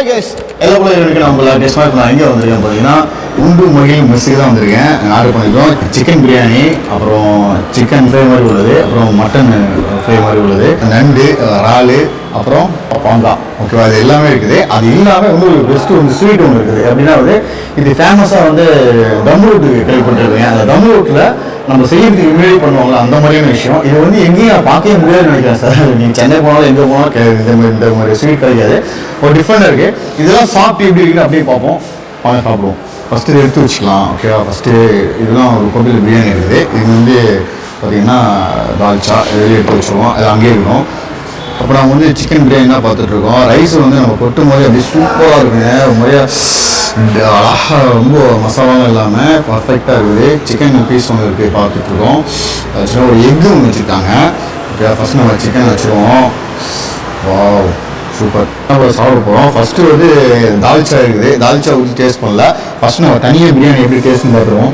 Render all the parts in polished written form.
Hi guys, எல்லா இருக்கு. நம்மள டெஸ்ட் நான் எங்கே வந்திருக்கேன் பார்த்தீங்கன்னா உண்டு மகிழ் மெஸ்ஸுக்கு தான் வந்திருக்கேன். ஆர்டர் பண்ணியிருக்கோம் சிக்கன் பிரியாணி, அப்புறம் சிக்கன் ஃப்ரை மாதிரி உள்ளது, அப்புறம் மட்டன் ஃப்ரை மாதிரி உள்ளது, நண்டு, இறால், அப்புறம் பாங்கா. ஓகேவா, இது எல்லாமே இருக்குது. அது இல்லாமல் இன்னொரு பெஸ்ட்டு வந்து ஸ்வீட் ஒன்று இருக்குது. அப்படின்னா வந்து இது ஃபேமஸாக வந்து தம் ரூட்டு கேள்விப்பட்டிருக்கேன். அந்த தம் ரூட்டில் நம்ம செய்யறதுக்கு முன்னாடி பண்ணுவாங்களா அந்த மாதிரியான விஷயம். இது வந்து எங்கேயும் பார்க்கவே முடியாதுன்னு நினைக்கிறேன் சார். நீங்கள் சென்னை போனாலும் எங்கே போனாலும் இந்த மாதிரி ஸ்வீட் கிடைக்காது. ஒரு டிஃப்ரெண்டாக இருக்குது. இதெல்லாம் சாப்பிட்டு எப்படி இருக்குது அப்படியே பார்ப்போம். வாங்க சாப்பிடுவோம். ஃபஸ்ட்டு இதை எடுத்து வச்சுக்கலாம். ஓகேவா, ஃபஸ்ட்டு இதெல்லாம் ஒரு கொட்டையில் பிரியாணி இருக்குது. இது வந்து பார்த்திங்கன்னா தால்ச்சா வெளியே எடுத்து வச்சுருவோம். அது அங்கேயே இருக்கணும். அப்புறம் நாங்கள் வந்து சிக்கன் பிரியாணி தான் பார்த்துட்ருக்கோம். ரைஸ் வந்து நம்ம கொட்டும் போது அப்படியே சூப்பராக இருக்குங்க. ஒரு முறையாக அழகாக ரொம்ப மசாலாவும் இல்லாமல் பர்ஃபெக்டாக இருக்குது. சிக்கன் பீஸ் ஒன்று இருக்குது பார்த்துட்ருக்கோம். சின்ன ஒரு எக்கு ஒன்று வச்சுருக்காங்க. ஓகே, ஃபஸ்ட் நம்ம சிக்கன் வச்சுருவோம். Wow, super. நம்ம சாப்பிட போகிறோம். ஃபஸ்ட்டு வந்து தால்ச்சா இருக்குது. தால்ச்சா ஊற்றி டேஸ்ட் பண்ணல. ஃபஸ்ட்டு நம்ம தனியாக பிரியாணி எப்படி டேஸ்ட்னு பார்த்துருவோம்.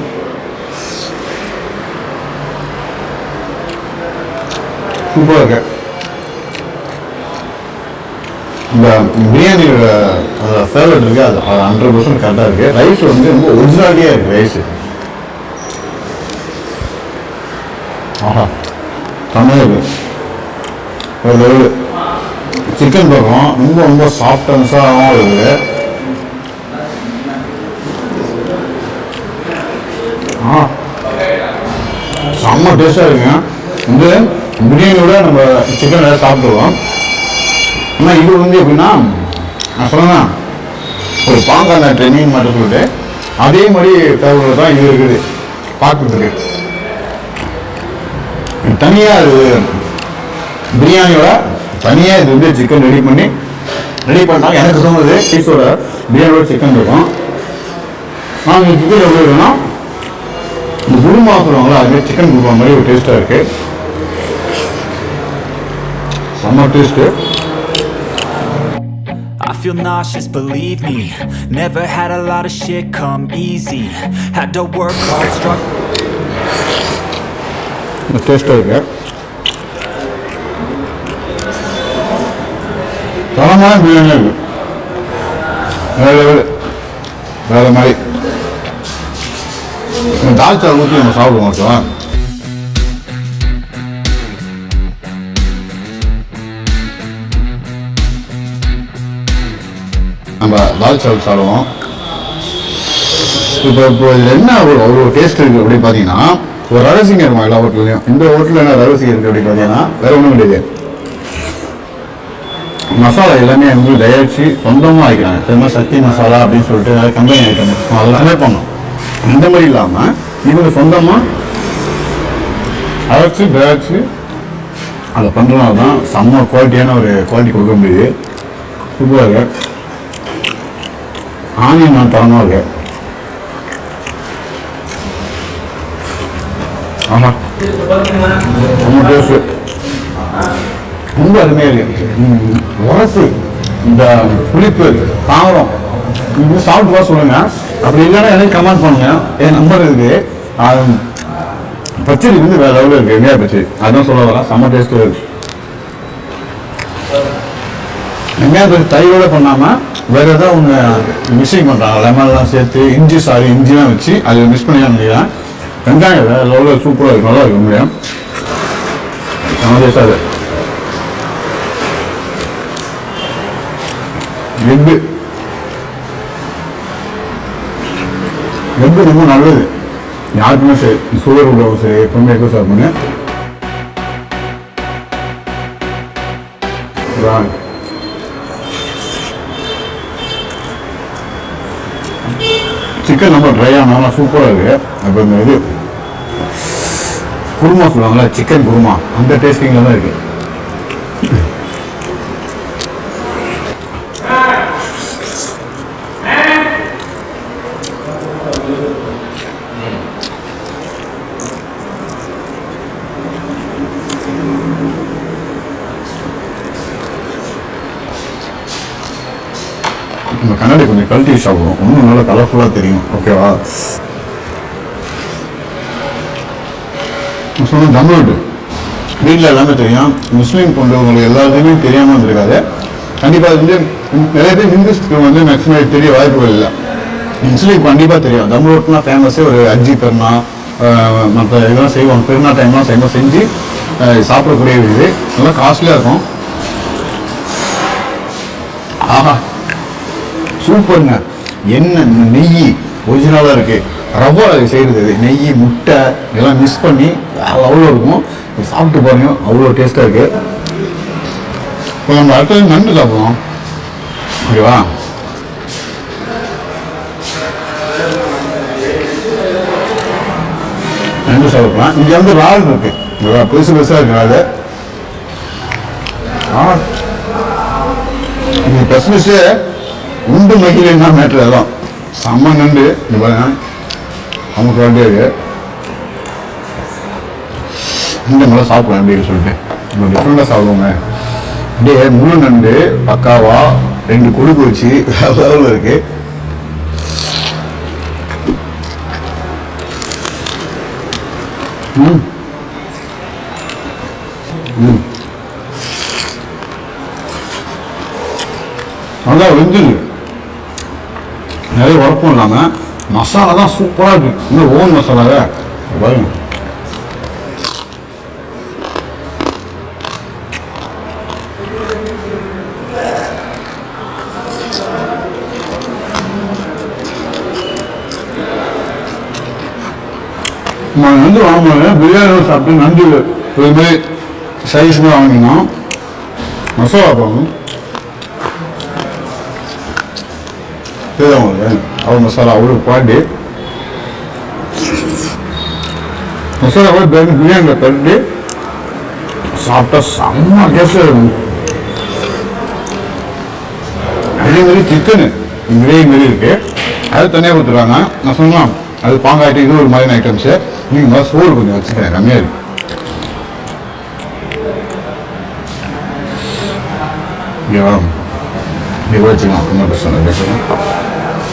சூப்பராக இருக்கு. இந்த பிரியாணியோட அந்த ஃபேவரட் இருக்குது, அது 100% கரெக்டாக இருக்குது. ரைஸ் வந்து ரொம்ப ஒரிஜினாலிட்டியாக இருக்குது ரைஸு. ஆஹா, செம்மையாக இருக்குது. ஒரு லெவலு. சிக்கன் பக்கம் ரொம்ப ரொம்ப சாஃப்டன்ஸாகவும் இருக்குது. செம்ம டேஸ்ட்டாக இருக்குங்க. வந்து பிரியாணியோட நம்ம சிக்கன் எல்லாம் சாப்பிடுவோம். ஆனால் இது வந்து எப்படின்னா நான் சொன்னேன்னா ஒரு பாங்கான ட்ரெயினிங் மட்டும் சொல்லிட்டு அதே மாதிரி ஃபேவரட் தான் இது இருக்குது பார்க்குறதுக்கு. தனியாக இது பிரியாணியோட தனியாக இது வந்து சிக்கன் ரெடி பண்ணால் எனக்கு தோணுது பீஸோட பிரியாணியோட சிக்கன் இருக்கும். ஆனால் இந்த சிக்கன் எப்படி இருக்குன்னா இந்த குருமா சொல்லுவாங்களா அதுமாதிரி சிக்கன் குருமா மாதிரி ஒரு டேஸ்ட்டாக இருக்குது. செம்ம taste. I feel nauseous, believe me. Never had a lot of shit come easy. Had to work hard, struggle. The taste of it. தரமான பிரியாணி இருக்கு. வேறு மாதிரி தால்ச்சா ஊற்றி நம்ம சாப்பிடுவோம். ஓகேவா, நம்ம தால்ச்சா சாப்பிடுவோம். இப்போ இதில் என்ன ஒரு டேஸ்ட் இருக்குது அப்படின்னு பார்த்தீங்கன்னா ஒரு ரகசியம் இருக்கும் எல்லா ஹோட்டல்லையும். இந்த ஹோட்டலில் என்ன ரகசியம் இருக்குது அப்படின்னு பார்த்தீங்கன்னா வேறு ஒன்றும் கிடையாது. மசாலா எல்லாமே வந்து தயாரித்து சொந்தமாக வைக்கிறாங்க. ஃபேமஸ் சக்தி மசாலா அப்படின்னு சொல்லிட்டு கம்பெனி ஐட்டம் அதெல்லாமே பண்ணோம். இந்த மாதிரி இல்லாமல் இவங்க சொந்தமாக அரைச்சி தயாரித்து அதை பண்ணுறதுனால தான் செம்ம குவாலிட்டியான ஒரு குவாலிட்டி கொடுக்க முடியுது. சூப்பராக இருக்கு. ஆனியன் நான் தரமாக இருக்கு. ஆமாம், ரொம்ப டேஸ்ட்டு, ரொம்ப அருமையாக இருக்கு. உரசு, இந்த புளிப்பு, காரம் இது சாப்பிட்டு தான் சொல்லுங்கள். அப்படி இல்லைன்னா எனக்கு கமெண்ட் பண்ணுங்க. என் நம்பர் இருக்குது. பச்சடி வந்து வேறு லெவலில் இருக்குது. வெங்காய பச்சடி அதுதான் சொல்ல வரேன். செம்ம டேஸ்ட்டு இருக்குது. வெங்காய பச்சடி தயிரோடு பண்ணாமல் வேறு ஏதாவது ஒன்று மிக்சிங் பண்ணுறாங்க. லெமன்லாம் சேர்த்து இஞ்சிலாம் வச்சு அதை மிக்ஸ் பண்ணி நினைக்கிறேன். வெங்காயம் வேறு லெவலில் சூப்பராக இருக்கும். நல்லா இருக்கும் முடியும். செம்ம டேஸ்ட்டாக இருக்குது. எக்கு ரொம்ப நல்லது. யாருக்குமே சரி, சுகர் உள்ளவங்க சரி, எப்பவுமே எக்கு சாப்பிடுங்க. சிக்கன் ரொம்ப ட்ரையாக நல்லா சூப்பராக இருக்குது. அப்போ இந்த இது குருமா சொல்லுவாங்களா, சிக்கன் குருமா, அந்த டேஸ்டிங்கில் தான் இருக்குது. நம்ம கண்ணாடி கொஞ்சம் கழட்டி சாப்பிடுவோம். இன்னும் நல்லா கலர்ஃபுல்லாக தெரியும். ஓகேவா, சொன்ன தமிழ்நாடு வீட்டில் எல்லாமே தெரியும். முஸ்லீம் கொண்டவங்களுக்கு எல்லாத்தையுமே தெரியாமல் இருந்திருக்காது. கண்டிப்பாக வந்து நிறைய பேர் ஹிந்துஸ்க்கு வந்து மேக்ஸிமம் தெரிய வாய்ப்புகள் இல்லை. ஆக்சுவலி கண்டிப்பாக தெரியும். தம் ரோட்னா ஃபேமஸே ஒரு அஜி பெருனா மற்ற இதெல்லாம் செய்வாங்க. பெருனா டைம்லாம் செய்வோம், செஞ்சு சாப்பிடக்கூடிய இது நல்லா காஸ்ட்லியாக இருக்கும். ஆஹா சூப்பருங்க. எண்ணெய் நெய் ஒரிஜினலாக இருக்குது. ரவா செய்கிறது இது நெய் முட்டை இதெல்லாம் மிக்ஸ் பண்ணி அவ்வளோ இருக்கும். சாப்பிட்டு பாருங்க, அவ்வளோ டேஸ்ட்டாக இருக்குது. இப்போ நம்ம அடுத்தது நண்டு சாப்பிடுவோம். ஓகேவா? நண்டு சாப்பிடலாம். இங்கே வந்து இறால் இருக்கு, பெருசு பெருசாக இருக்கு இறால். இது ஸ்பெஷலிஸ்டே உண்டு மகிழ்னா மேட்ரு. அதெல்லாம் செம்ம நண்டு. இந்த பாருங்க நமக்கு வேண்டிய இருக்கு. இந்த நல்லா சாப்பிடுவேன் அப்படின்னு சொல்லிட்டு நம்ம டிஃப்ரெண்டாக சாப்பிடுவோங்க. அப்படியே முழு நண்டு பக்காவா 2 கொழுப்பு வச்சு அளவில் இருக்கு. நல்லா வெந்துது. நிறைய உரப்பும் இல்லாமல் மசாலா தான் சூப்பராக இருக்கு. இன்னும் ஓன் மசாலாவே பாருங்க. நண்டு வாங்கும்போது பிரியாணி சாப்பிட்டு நண்டு இதுமாரி சைஸ்மே வாங்கினா மசாலா போகணும். அவ்வளோ மசாலா அவ்வளோ குவாலிட்டி. மசாலா கூட பிரியாணியில் தட்டி சாப்பிட்டா செம்ம டேஸ்டாக இருக்கும். அதே மாதிரி சிக்கனு கிரேவி மாரி இருக்கு, அது தனியாக கொடுத்துருவாங்க. நான் சொன்னேன் அது பாங்காயிட்டு இது ஒரு மாதிரியான ஐட்டம்ஸு. நீங்கள் மாதிரி சோறு கொஞ்சம் வச்சுக்கிறேன், கம்மியாக இருக்கு. இங்கே வச்சுக்கலாம், ஒன்றும் பிரச்சனை பேசலாம்.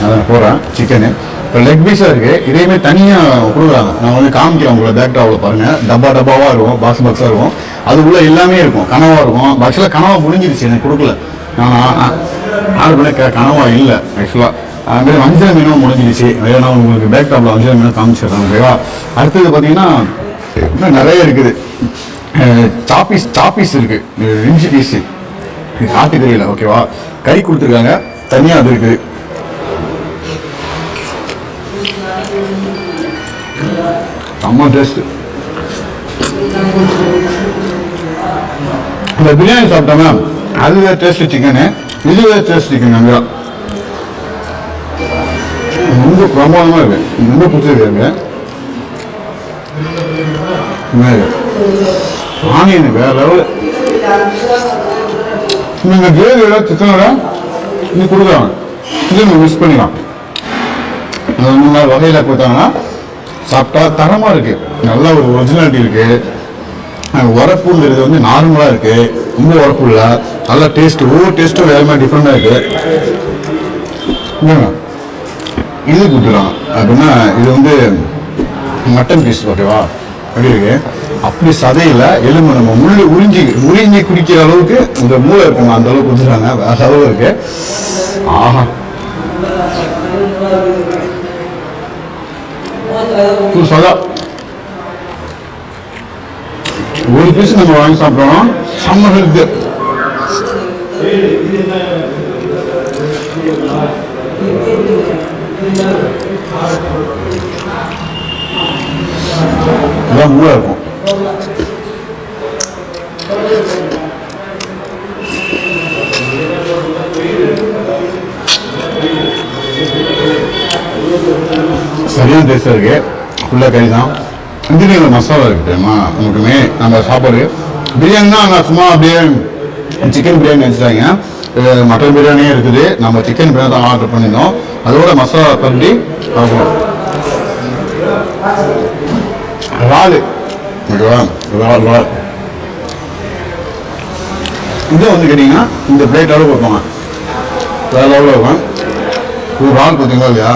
அதான் போகிறேன். சிக்கனு இப்போ லெக் பீஸாக இருக்குது. இதையுமே தனியாக கொடுக்குறாங்க. நான் வந்து காமிக்கிறேன் உங்களை பேக்டாவில் பாருங்கள். டப்பாவாக இருக்கும், பாக்ஸாக இருக்கும். அதுக்குள்ளே எல்லாமே இருக்கும். கனவாக இருக்கும். ஆக்சுவலாக கனவா முடிஞ்சிருச்சு, எனக்கு கொடுக்கல. நான் ஆர்டர் பண்ண கனவா இல்லை ஆக்சுவலாக. அதுமாதிரி வஞ்சர மீனும் முடிஞ்சிருச்சு. நான் உங்களுக்கு பேக்டாப்பில் வஞ்சர மீனும் காமிச்சிடுறேன். ஓகேவா? அடுத்தது பார்த்தீங்கன்னா இன்னும் நிறைய இருக்குது. சாப்பீஸ் இருக்குது, இஞ்சி பீஸு. இது காட்டு கறியில் ஓகேவா? கறி கொடுத்துருக்காங்க தனியாக, அது இருக்குது. செம்ம டேஸ்ட். இந்த பிரியாணி சாப்பிட்டோம்னா அதுவே டேஸ்ட் சிக்கனு, இதுவே டேஸ்ட் சிக்கன். நல்லா ரொம்ப பிரமாதமாக இருக்கு. ரொம்ப பிடிச்சிருக்கு. ஆனியன் வேற லெவல். நீங்கள் கிரேவியோட சிக்கனோட இது கொடுக்குறாங்க, இது நம்ம மிஸ் பண்ணிக்கலாம். வகையில் கொடுத்தாங்கன்னா சாப்பிட்டா தரமாக இருக்குது. நல்ல ஒரு ஒரிஜினாலிட்டி இருக்குது. உரப்புங்கிறது வந்து நார்மலாக இருக்குது, ரொம்ப உரப்பு இல்லை. நல்ல டேஸ்ட்டு, ஒவ்வொரு டேஸ்ட்டும் வேறு மாதிரி டிஃப்ரெண்டாக இருக்குது. இது கொடுத்துருக்காங்க அப்படின்னா இது வந்து மட்டன் பீஸ் ஓகேவா? அப்படி இருக்கு. அப்படி சதையில் எலும்பு நம்ம உறிஞ்சி குடிக்கிற அளவுக்கு இந்த மூளை இருக்குங்க, அந்த அளவுக்கு கொடுத்துருக்காங்க. வேற அளவு இருக்கு. ஆஹா சதா ஒரு பீஸ் நம்ம வாங்கி சாப்பிட்டோம். செம்ம ஹெல்த்து. இதான் மூளை இருக்கும். சரியான டேஸ்டாக இருக்கு. ஃபுல்லாக கறி தான். இன்ஜினியர் மசாலா இருக்கு தெரியுமா நமக்குமே. நம்ம சாப்பாடு பிரியாணி தான் நான் சும்மா அப்படியே சிக்கன் பிரியாணி வச்சுட்டாங்க. மட்டன் பிரியாணியே இருக்குது. நம்ம சிக்கன் பிரியாணி தான் ஆர்டர் பண்ணியிருந்தோம். அதோட மசாலா பண்ணி பார்க்கலாம். இறால் ஓகேவா? இறால் இது வந்து கேட்டிங்கன்னா இந்த பிளேட் அளவு வைப்பாங்க, வேறு லெவலில் இருக்கும். ஒரு இறால் பார்த்தீங்களா இல்லையா?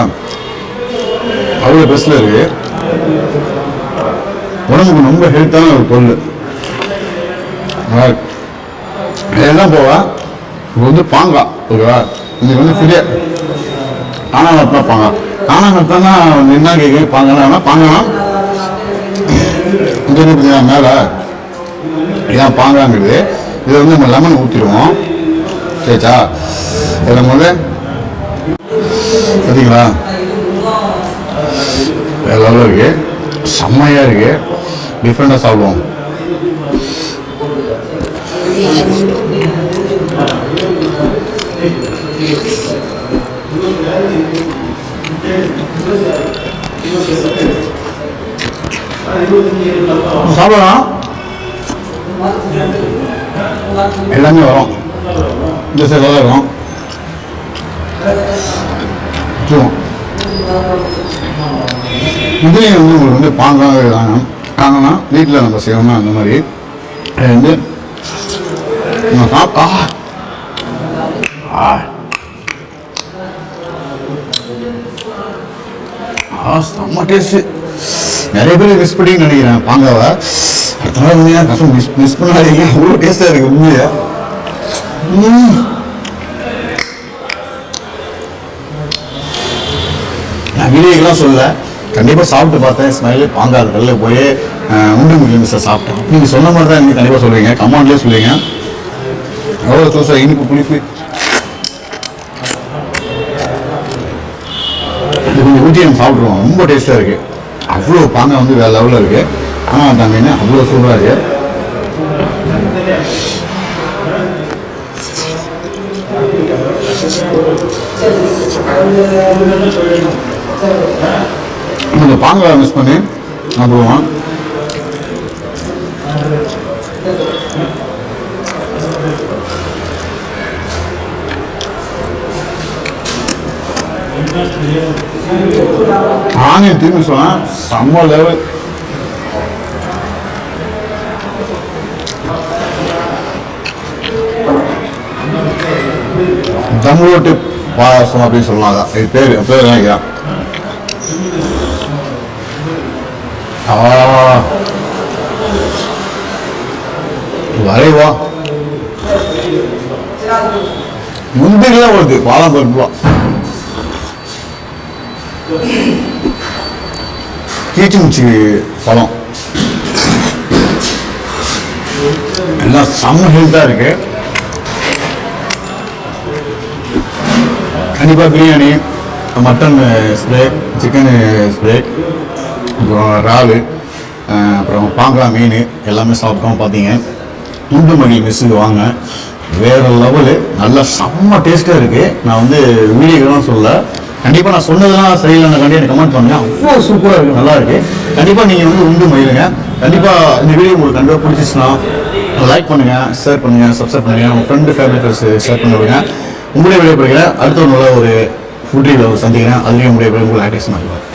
அவ்வளோ பெஸ்ட்டில் இருக்குது. உடம்புக்கு ரொம்ப ஹெல்த்தான ஒரு பொருள். இதெல்லாம் போவா இது வந்து பாங்கா ஓகேவா. இது வந்து பெரிய காணாங்கத்தான் பாங்கா. காணாங்கத்தான் என்ன கேட்க பாங்கன்னா பாங்கன்னா இது வந்து பார்த்தீங்கன்னா மேலே இதான் பாங்காங்கிறது. இதை வந்து நம்ம லெமன் ஊற்றிடுவோம். சரிச்சா. இதில் போது பார்த்தீங்களா வேறு லெவலில் இருக்குது, செம்மையாக இருக்குது, டிஃப்ரெண்ட்டாக சாப்பிடுவோம். சாப்பிடலாம், எல்லாமே வரும். இந்த சைடில் தான் இருக்கும். இதுலேயும் வந்து உங்களுக்கு வந்து பாங்காக இருக்காங்க. பாங்கன்னா வீட்டில் நம்ம செய்வோம்னா அந்த மாதிரி வந்து நம்ம சாப்பிட்டா செம்ம டேஸ்ட்டு. நிறைய பேர் மிஸ் பண்ணி நினைக்கிறேன் பாங்காவை. அடுத்த நாள் வந்து கஷ்டம் மிஸ் பண்ணாதீங்க, அவ்வளோ டேஸ்ட்டாக இருக்குது உண்மையை. நான் வீடியோக்கெல்லாம் சொல்ல, கண்டிப்பாக சாப்பிட்டு பார்த்தேன். ஸ்மைலு பாங்காது வெளில போய் உண்டு முக்கியம் மிஸ்ஸை சாப்பிட்டேன். நீங்கள் சொன்ன மாதிரி தான் நீங்கள் கண்டிப்பாக சொல்லுவீங்க, கமெண்ட்லேயே சொல்லுவீங்க. எவ்வளோ தோசை, இனிப்பு, புளிப்பு, இது கொஞ்சம் ஊற்றி நம்ம சாப்பிட்ருவோம். ரொம்ப டேஸ்ட்டாக இருக்குது. அவ்வளோ பாங்கா வந்து வேறு லெவலில் இருக்குது. ஆனால் அந்த மீன் அவ்வளோ சூப்பராக இருக்குது. இந்த பாங்காவை மிஸ் பண்ணி சாப்பிடுவோம். ஆனியன் திரும்பி சொன்னால் செம்ம லெவல். தமிழோட்டு பாயாசம் அப்படின்னு சொல்லலாம். அதான் இது பேர் பேர் நினைக்கிறேன். வரைவா முந்திரிலாம் வருது, பாலம் பருப்புவா, கீச்சுமுச்சி பழம் எல்லாம் செம்ம ஹெல்த்தாக இருக்கு. கண்டிப்பாக biryani, mutton spray, chicken spray, அப்புறம் இறால், அப்புறம் பாங்கா மீன் எல்லாமே சாப்பிட்டோம். பார்த்தீங்க உண்டு மகிழ் மிஸ்ஸுக்கு வாங்க, வேறு லெவலு, நல்லா செம்ம டேஸ்ட்டாக இருக்குது. நான் வந்து வீடியோக்கெல்லாம் சொல்லலை, கண்டிப்பாக நான் சொன்னதெல்லாம் சரியில்லைன்னு கண்டிப்பாக எனக்கு கமெண்ட் பண்ணுங்க. அவ்வளோ சூப்பராக இருக்குது, நல்லா இருக்குது. கண்டிப்பாக நீங்கள் வந்து உண்டு மகிழுங்க. கண்டிப்பாக இந்த வீடியோ உங்களுக்கு கண்டிப்பாக பிடிச்சிச்சுன்னா லைக் பண்ணுங்கள், ஷேர் பண்ணுங்கள், சப்ஸ்கிரைப் பண்ணுங்கள், உங்கள் ஃப்ரெண்டு ஃபேமிலிஸ் ஷேர் பண்ணி விடுங்க. உங்களுடைய விடைபெறுகிறேன். அடுத்த ஒரு நல்ல ஒரு ஃபுட் ரிவ்யூ சந்திக்கிறேன். அதுலேயும் உங்களுடைய உங்களை ஆக்டிவ்ஸ் பண்ணுவேன்.